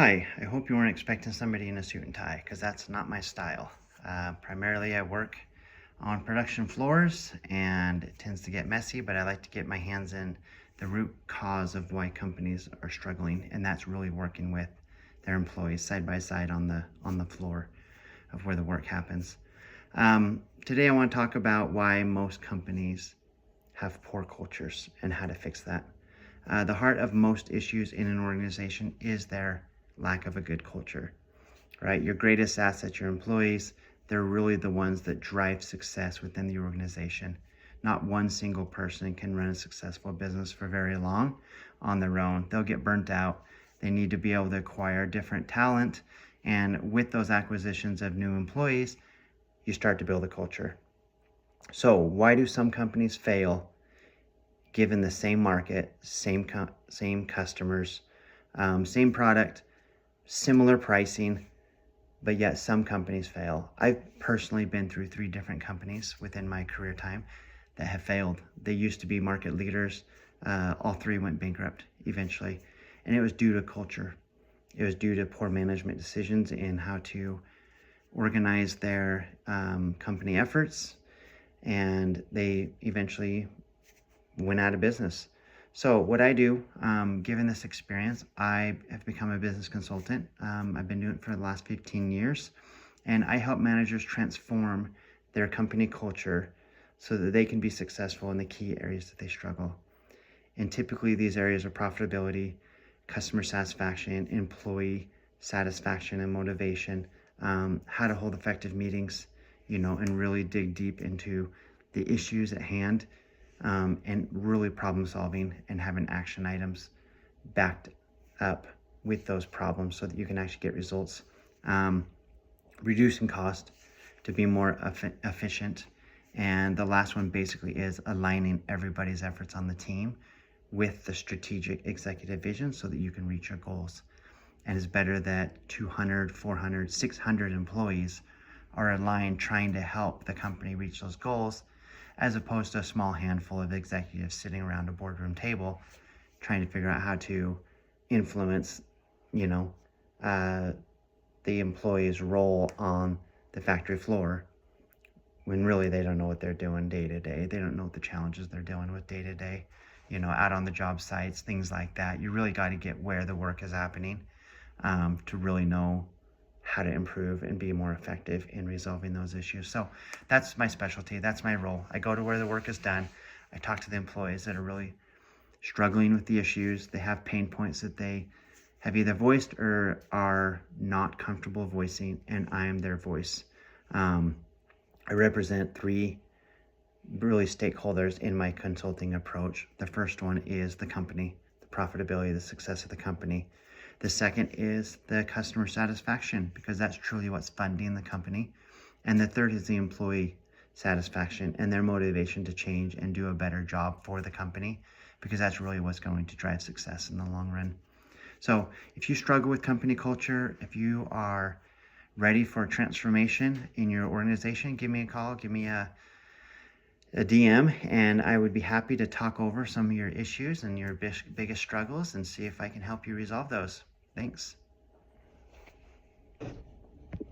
Hi, I hope you weren't expecting somebody in a suit and tie because that's not my style. Primarily, I work on production floors and it tends to get messy, but I like to get my hands in the root cause of why companies are struggling, and that's really working with their employees side by side on the floor of where the work happens. Today, I want to talk about why most companies have poor cultures and how to fix that. The heart of most issues in an organization is their lack of a good culture, right? Your greatest asset, your employees, they're really the ones that drive success within the organization. Not one single person can run a successful business for very long on their own. They'll get burnt out. They need to be able to acquire different talent. And with those acquisitions of new employees, you start to build a culture. So why do some companies fail given the same market, same customers, same product, similar pricing, but yet some companies fail? I've personally been through 3 different companies within my career time that have failed. They used to be market leaders. All 3 went bankrupt eventually. And it was due to culture. It was due to poor management decisions in how to organize their company efforts. And they eventually went out of business. So what I do, given this experience, I have become a business consultant. I've been doing it for the last 15 years, and I help managers transform their company culture so that they can be successful in the key areas that they struggle. And typically these areas are profitability, customer satisfaction, employee satisfaction and motivation, how to hold effective meetings, and really dig deep into the issues at hand, and really problem solving and having action items backed up with those problems so that you can actually get results. Reducing cost to be more efficient. And the last one basically is aligning everybody's efforts on the team with the strategic executive vision so that you can reach your goals. And it's better that 200, 400, 600 employees are aligned trying to help the company reach those goals, as opposed to a small handful of executives sitting around a boardroom table trying to figure out how to influence, the employee's role on the factory floor, when really they don't know what they're doing day to day. They don't know what the challenges they're dealing with day to day, out on the job sites, things like that. You really got to get where the work is happening, to really know how to improve and be more effective in resolving those issues. So that's my specialty. That's my role. I go to where the work is done. I talk to the employees that are really struggling with the issues. They have pain points that they have either voiced or are not comfortable voicing, and I am their voice. I represent 3 really stakeholders in my consulting approach. The first one is the company, the profitability, the success of the company. The second is the customer satisfaction, because that's truly what's funding the company. And the third is the employee satisfaction and their motivation to change and do a better job for the company, because that's really what's going to drive success in the long run. So if you struggle with company culture, if you are ready for transformation in your organization, give me a call, give me a DM, and I would be happy to talk over some of your issues and your biggest struggles and see if I can help you resolve those. Thanks.